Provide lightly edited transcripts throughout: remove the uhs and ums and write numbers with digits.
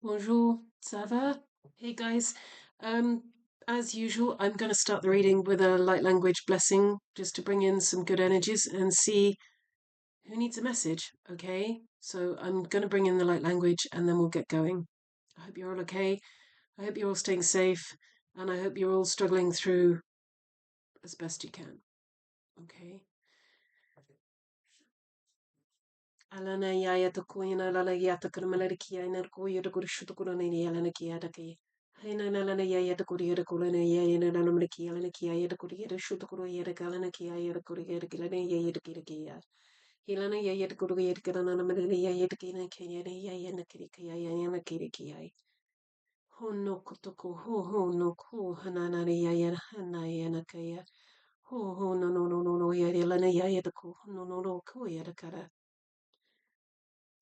Bonjour, ça va? Hey guys. Um, as usual, I'm going to start the reading with a light language blessing just to bring in some good energies and see who needs a message, okay? So I'm going to bring in the light language and then we'll get going. I hope you're all okay. I hope you're all staying safe and I hope you're all struggling through as best you can, okay? Alana yaya to kuina lala yata kurmalarikia and kuya to kurshutukurani alana kiataki. Hey na na na na ya ya da kuri da kula na ya ya na na na ki ya na ki ya da kuri da shu da kuri ya da kala na ki ya da kuri da kila na ya ya da ki da ki ya hila na ya ya da kuri ya da kila na na na ya ya da ki na ki ya da ya ya na ki ki ya ya ya na ki ki ya ho no kotoko ho no ko hana na na ya ya na ya na ka ya ho no no no no no ya ya la na ya ya da ko no no no ko ya da kara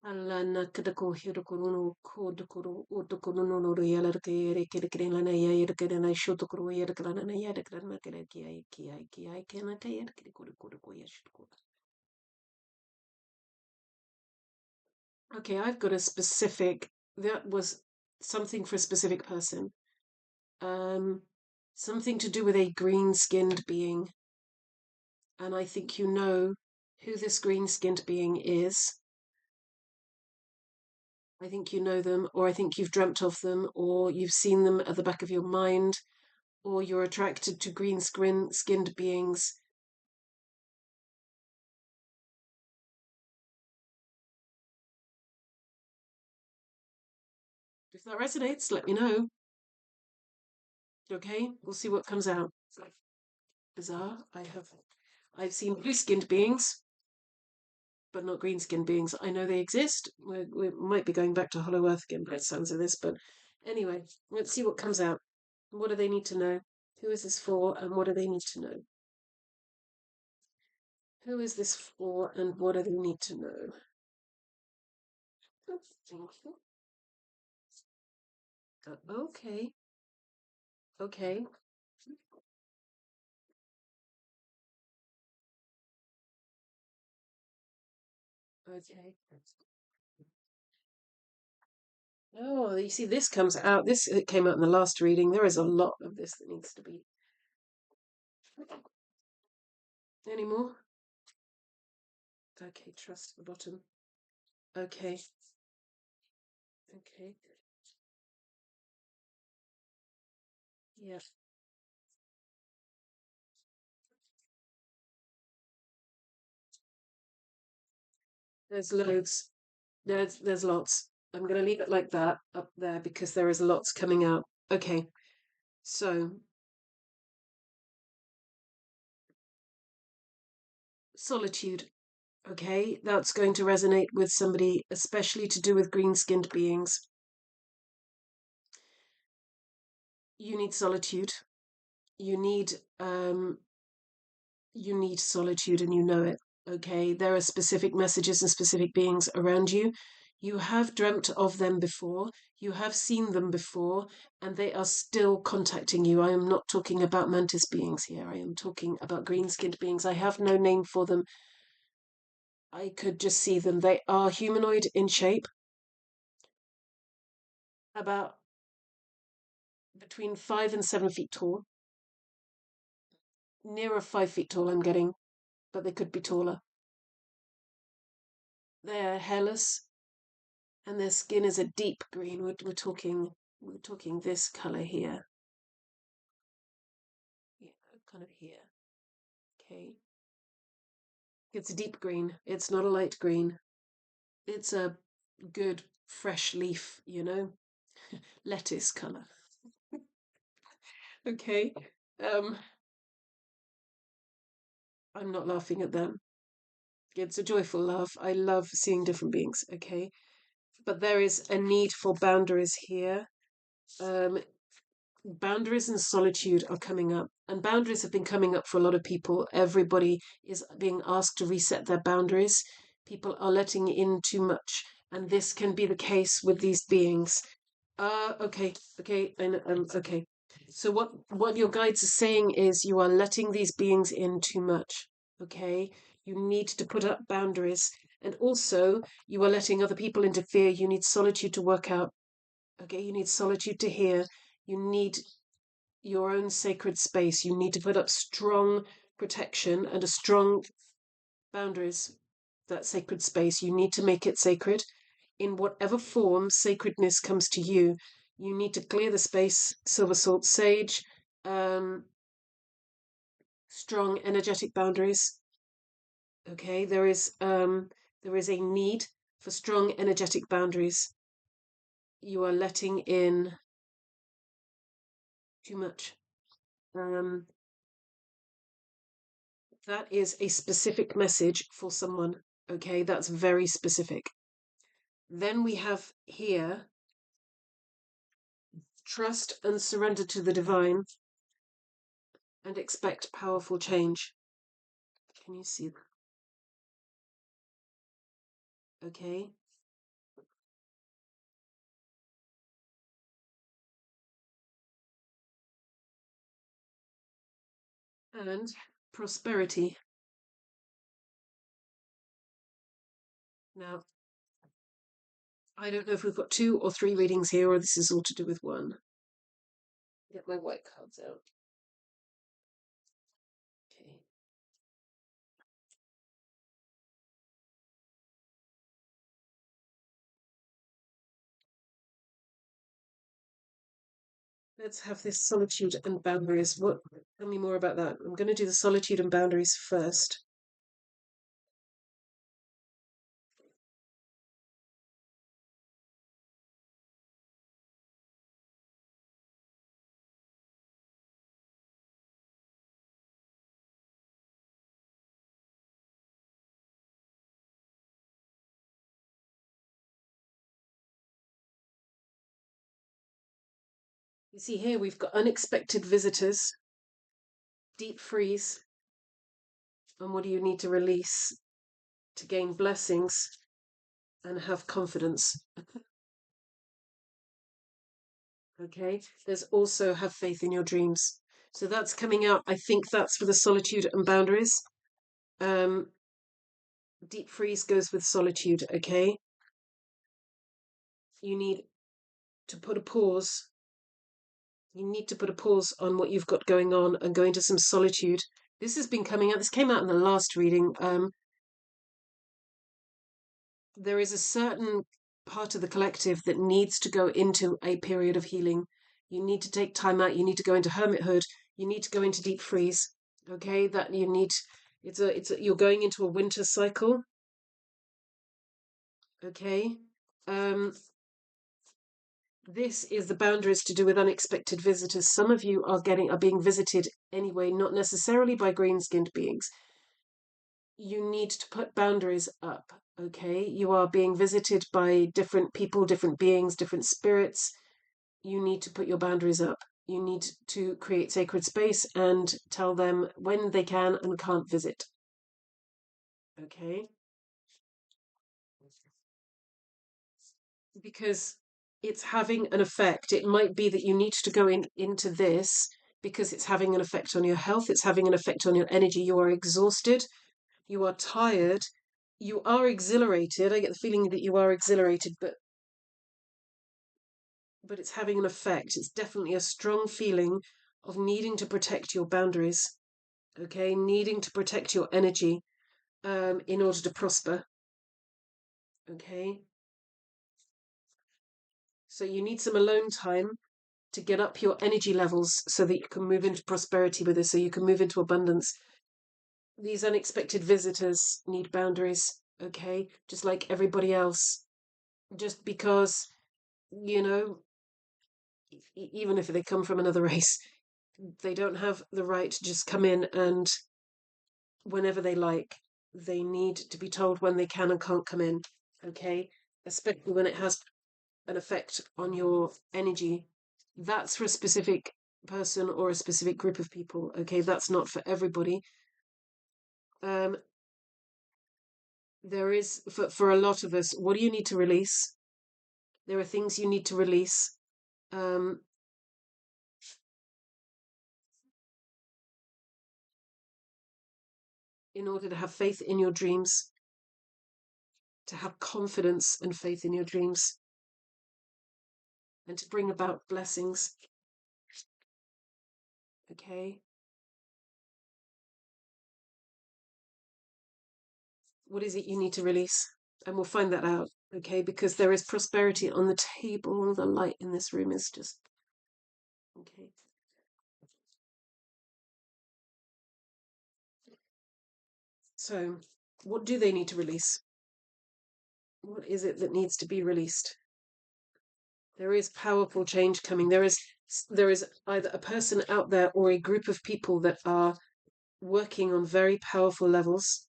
alla nakadako hirokoro kodokoro odokoro no no yala ke yere kere kere lana ya yere kere na shotokoro yere kere na ya yere kere na kere ki ai kena ka yere kere kore kore ko yeshko. Okay, I've got a specific that was something for a specific person. Um Something to do with a green-skinned being, and I think you know who this green-skinned being is. I think you know them, or I think you've dreamt of them, or you've seen them at the back of your mind, or you're attracted to skinned beings. If that resonates, let me know. Okay, we'll see what comes out. Bizarre. I've seen blue skinned beings, but not green skinned beings. I know they exist. We might be going back to Hollow Earth again by the sounds of this, but anyway, let's see what comes out. What do they need to know? Who is this for, and what do they need to know? Who is this for, and what do they need to know? Oh, thank you. Okay, okay, okay. Oh, you see, this comes out. This it came out in the last reading. There is a lot of this that needs to be. Any more? Okay, trust the bottom. Okay, okay. Yeah, there's loads. There's lots. I'm gonna leave it like that up there because there is lots coming out. Okay, so solitude. Okay, that's going to resonate with somebody, especially to do with green-skinned beings. You need solitude. You need um you need solitude and you know it. Okay, there are specific messages and specific beings around you. You have dreamt of them before, you have seen them before, and they are still contacting you. I am not talking about mantis beings here. I am talking about green skinned beings. I have no name for them. I could just see them. They are humanoid in shape, about between 5 and 7 feet tall. Nearer 5 feet tall, I'm getting, but they could be taller. They're hairless, and their skin is a deep green. We're talking this color here. Yeah, kind of here. Okay. It's a deep green. It's not a light green. It's a good fresh leaf, lettuce color. Okay. Um, I'm not laughing at them. It's a joyful laugh. I love seeing different beings, okay? But there is a need for boundaries here. Um, Boundaries and solitude are coming up, and boundaries have been coming up for a lot of people. Everybody is being asked to reset their boundaries. People are letting in too much, and this can be the case with these beings. Okay, okay, okay. So what your guides are saying is you are letting these beings in too much. Okay, you need to put up boundaries, and also you are letting other people interfere. You need solitude to work out Okay, you need solitude to hear. You need your own sacred space. You need to put up strong protection and a strong boundaries. That sacred space, you need to make it sacred in whatever form sacredness comes to you. You need to clear the space, silver salt sage, um, strong energetic boundaries. Okay, there is a need for strong energetic boundaries. You are letting in too much. Um, that is a specific message for someone. Okay, that's very specific. Then we have here trust and surrender to the divine and expect powerful change. Can you see that? Okay. And prosperity. Now, I don't know if we've got 2 or 3 readings here or this is all to do with one. Get my white cards out. Okay. Let's have this solitude and boundaries. What? Tell me more about that. I'm going to do the solitude and boundaries first. You see here we've got unexpected visitors, deep freeze, and what do you need to release to gain blessings and have confidence? Okay. There's also have faith in your dreams. So that's coming out. I think that's for the solitude and boundaries. Um, deep freeze goes with solitude. Okay. You need to put a pause. You need to put a pause on what you've got going on and go into some solitude. This has been coming out. This came out in the last reading. There is a certain part of the collective that needs to go into a period of healing. You need to take time out. You need to go into hermithood. You need to go into deep freeze. Okay, that you need. You're going into a winter cycle. Okay, um, this is the boundaries to do with unexpected visitors. Some of you are being visited anyway, not necessarily by green-skinned beings. You need to put boundaries up. Okay, you are being visited by different people, different beings, different spirits. You need to put your boundaries up. You need to create sacred space and tell them when they can and can't visit. Okay, because it's having an effect. It might be that you need to go into this because it's having an effect on your health, it's having an effect on your energy. You are exhausted, you are tired, you are exhilarated. I get the feeling that you are exhilarated, but it's having an effect. It's definitely a strong feeling of needing to protect your boundaries, okay? Needing to protect your energy in order to prosper, okay? So you need some alone time to get up your energy levels so that you can move into prosperity with it, so you can move into abundance. These unexpected visitors need boundaries, okay? Just like everybody else. Just because, you know, even if they come from another race, they don't have the right to just come in and whenever they like. They need to be told when they can and can't come in, okay? Especially when it has an effect on your energy. That's for a specific person or a specific group of people, okay? That's not for everybody. Um, there is, for a lot of us, what do you need to release? There are things you need to release um, in order to have faith in your dreams, to have confidence and faith in your dreams. and to bring about blessings. Okay. What is it you need to release? And we'll find that out. Okay. Because there is prosperity on the table. The light in this room is just. Okay. So, what do they need to release? What is it that needs to be released? There is powerful change coming. There is either a person out there or a group of people that are working on very powerful levels.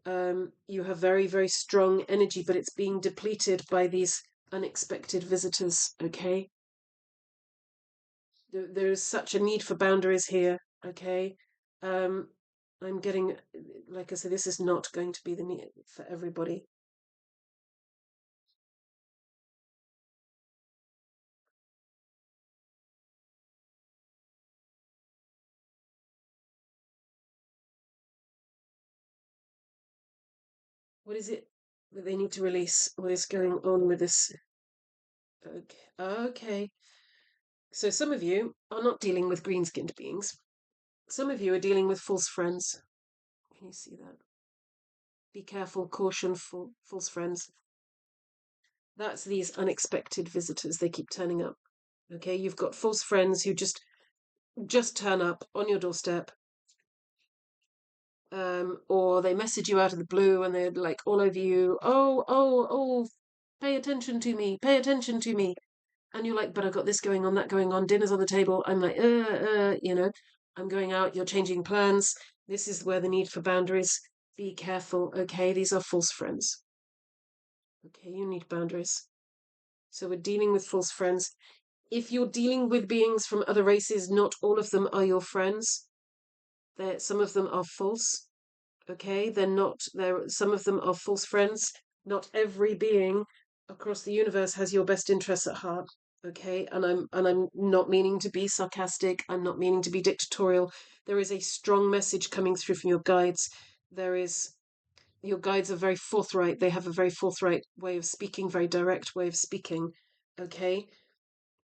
You have very, very strong energy, but it's being depleted by these unexpected visitors. Okay. There is such a need for boundaries here. Okay. Um, I'm getting, like I said, this is not going to be the need for everybody. What is it that they need to release? What is going on with this? Okay. Okay. So some of you are not dealing with green-skinned beings. Some of you are dealing with false friends. Can you see that? Be careful, caution, false friends. That's these unexpected visitors. They keep turning up. Okay, you've got false friends who just turn up on your doorstep, or they message you out of the blue and they're like all over you. Oh, oh, oh! Pay attention to me! Pay attention to me! And you're like, but I've got this going on, that going on. Dinner's on the table. I'm like, I'm going out. You're changing plans. This is where the need for boundaries. Be careful. Okay, these are false friends. Okay, you need boundaries. So we're dealing with false friends. If you're dealing with beings from other races, not all of them are your friends. Some of them are false. Okay, they're not. Some of them are false friends. Not every being across the universe has your best interests at heart. Okay, and I'm not meaning to be sarcastic. I'm not meaning to be dictatorial. There is a strong message coming through from your guides. There is Your guides are very forthright. They have a very forthright way of speaking, very direct way of speaking. Okay,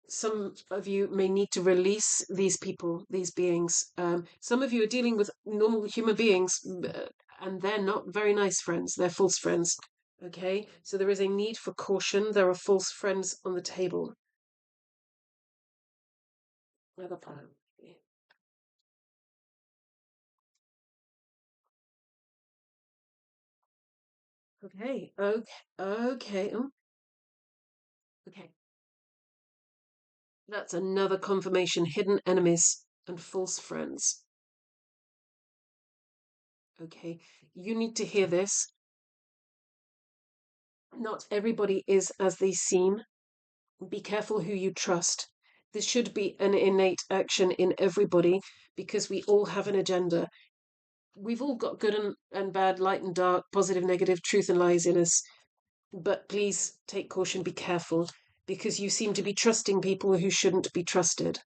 some of you may need to release these people, these beings. Some of you are dealing with normal human beings, and they're not very nice friends. They're false friends. Okay, so there is a need for caution. There are false friends on the table. Okay, okay, okay, okay. That's another confirmation. Hidden enemies and false friends. Okay, you need to hear this. Not everybody is as they seem. Be careful who you trust. This should be an innate action in everybody because we all have an agenda. We've all got good and bad, light and dark, positive, negative, truth and lies in us. But please take caution, be careful, because you seem to be trusting people who shouldn't be trusted.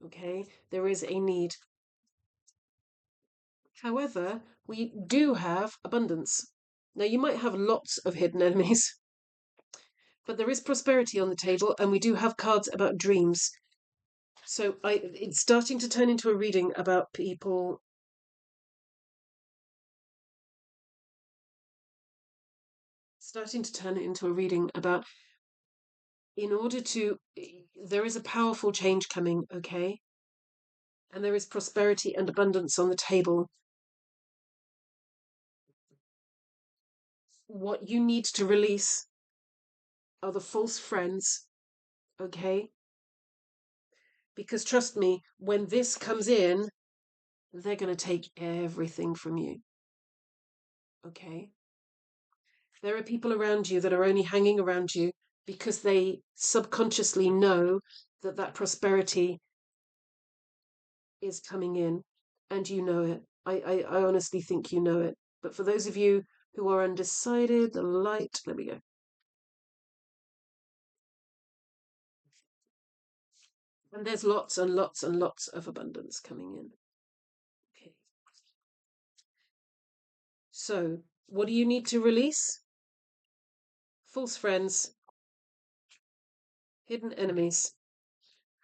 Okay? There is a need. However, we do have abundance. Now, you might have lots of hidden enemies, but there is prosperity on the table, and we do have cards about dreams. So it's starting to turn into a reading about people. Starting to turn it into a reading about, in order to, there is a powerful change coming, okay? And there is prosperity and abundance on the table. What you need to release are the false friends, okay? Because trust me, when this comes in, they're going to take everything from you, okay? There are people around you that are only hanging around you because they subconsciously know that that prosperity is coming in, and you know it. I honestly think you know it. But for those of you who are undecided, the light, there we go. And there's lots and lots and lots of abundance coming in. Okay. So, what do you need to release? False friends Hidden enemies.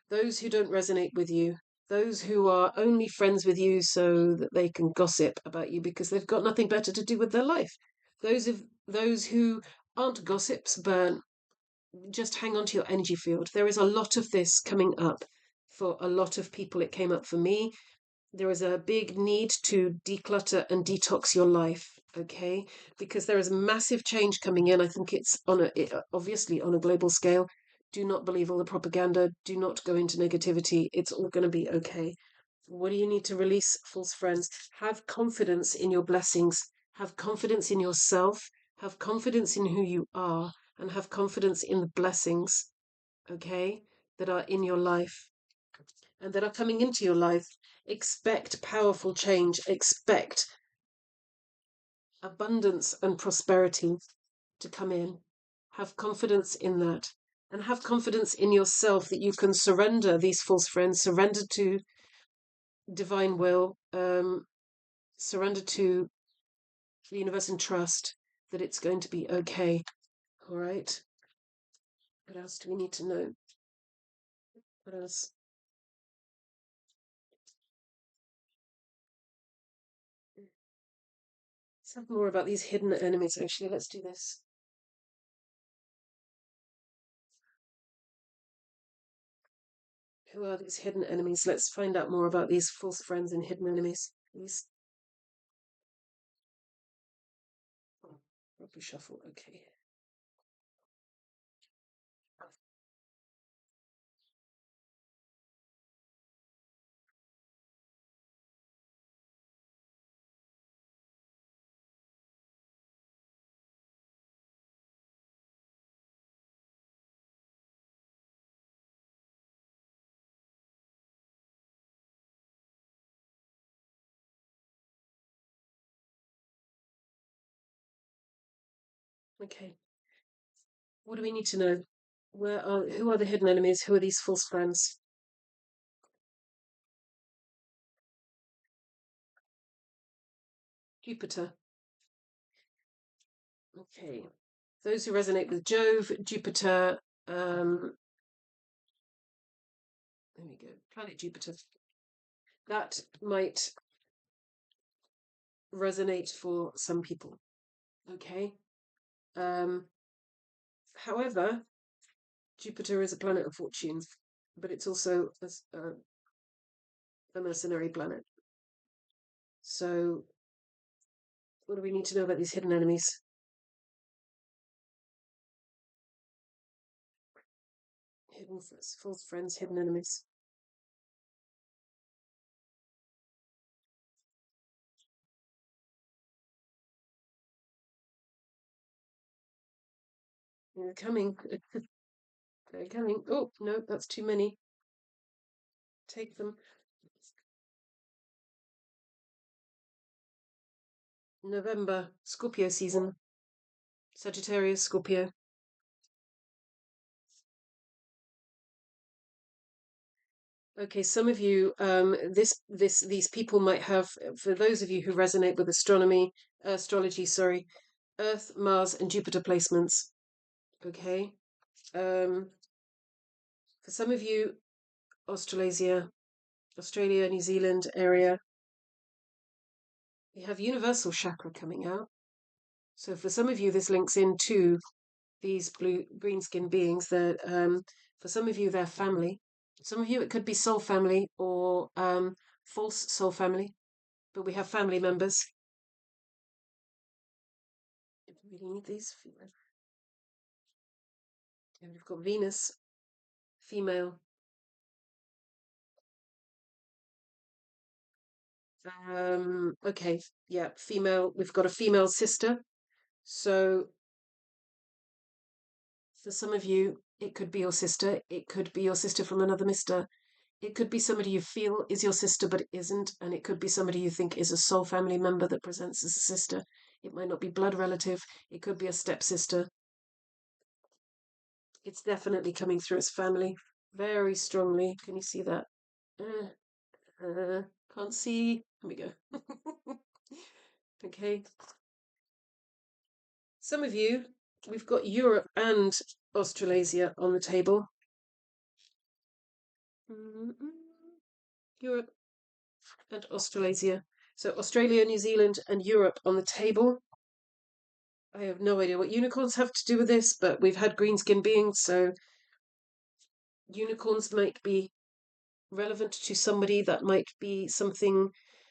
Those who don't resonate with you. Those who are only friends with you so that they can gossip about you because they've got nothing better to do with their life. Those who aren't gossips but just hang on to your energy field. There is a lot of this coming up for a lot of people. It came up for me. There is a big need to declutter and detox your life, okay? Because there is massive change coming in. I think it's obviously on a global scale. Do not believe all the propaganda. Do not go into negativity. It's all going to be okay. What do you need to release, false friends? Have confidence in your blessings. Have confidence in yourself. Have confidence in who you are. And have confidence in the blessings, okay, that are in your life and that are coming into your life. Expect powerful change. Expect abundance and prosperity to come in. Have confidence in that. And have confidence in yourself that you can surrender these false friends, surrender to divine will, surrender to the universe and trust that it's going to be okay. All right. What else do we need to know? What else? Let's have more about these hidden enemies, actually. Let's do this. Who are these hidden enemies? Let's find out more about these false friends and hidden enemies, please. Oh, rugby shuffle. Okay. Okay. What do we need to know? Who are the hidden enemies? Who are these false friends? Jupiter. Okay. Those who resonate with Jove, Jupiter, there we go, planet Jupiter. That might resonate for some people. Okay. However, Jupiter is a planet of fortune, but it's also a mercenary planet. So, what do we need to know about these hidden enemies? Hidden false friends, hidden enemies. They're coming. They're coming. Oh, no, that's too many. Take them. November, Scorpio season. Sagittarius, Scorpio. Okay, some of you, these people might have, for those of you who resonate with astrology, sorry, Earth, Mars, and Jupiter placements. Okay. For some of you, Australasia, Australia, New Zealand area, we have universal chakra coming out. So for some of you, this links into these green skin beings that, for some of you, they're family. Some of you, it could be soul family or false soul family, but we have family members. If we really need these, and we've got Venus, female. Okay, yeah, female. We've got a female sister. So for some of you, it could be your sister. It could be your sister from another mister. It could be somebody you feel is your sister, but it isn't. And it could be somebody you think is a soul family member that presents as a sister. It might not be blood relative. It could be a stepsister. It's definitely coming through as family very strongly. Can you see that? Can't see. Here we go. Okay. Some of you, we've got Europe and Australasia on the table. Europe and Australasia. So Australia, New Zealand, and Europe on the table. I have no idea what unicorns have to do with this, but we've had green skin beings, so unicorns might be relevant to somebody. That might be something.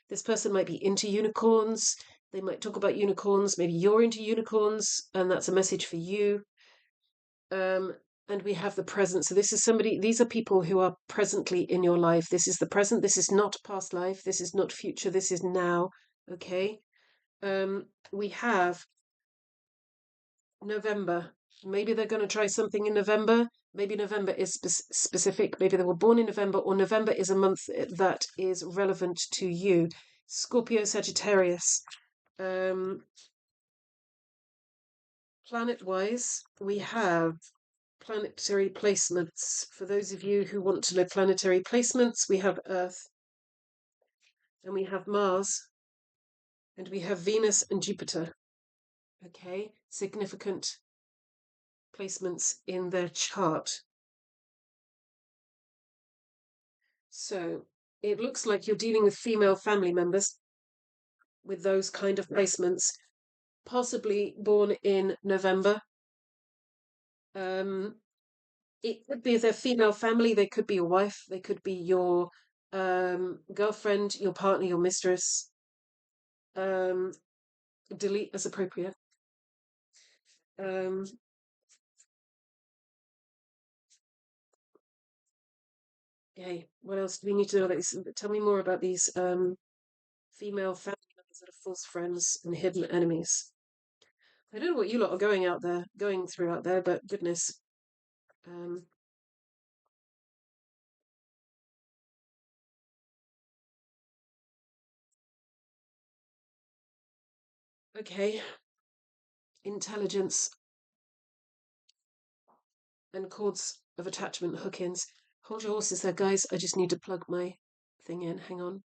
This person might be into unicorns. They might talk about unicorns. Maybe you're into unicorns, and that's a message for you. Um, and we have the present. So this is somebody. These are people who are presently in your life. This is the present. This is not past life. This is not future. This is now. Okay. We have November. Maybe they're going to try something in November. Maybe November is specific. Maybe they were born in November, or November is a month that is relevant to you. Scorpio, Sagittarius. Planet-wise, we have planetary placements. For those of you who want to know planetary placements, we have Earth, and we have Mars, and we have Venus and Jupiter. Okay, significant placements in their chart. So it looks like you're dealing with female family members with those kind of placements, possibly born in November. It could be their female family, they could be your wife, they could be your girlfriend, your partner, your mistress. Delete as appropriate. Um, okay, what else do we need to know about these? Tell me more about these female family members that are false friends and hidden enemies. I don't know what you lot are going through out there, but goodness. Um, okay, intelligence and cords of attachment, hook-ins. Hold your horses there, guys. I just need to plug my thing in. Hang on.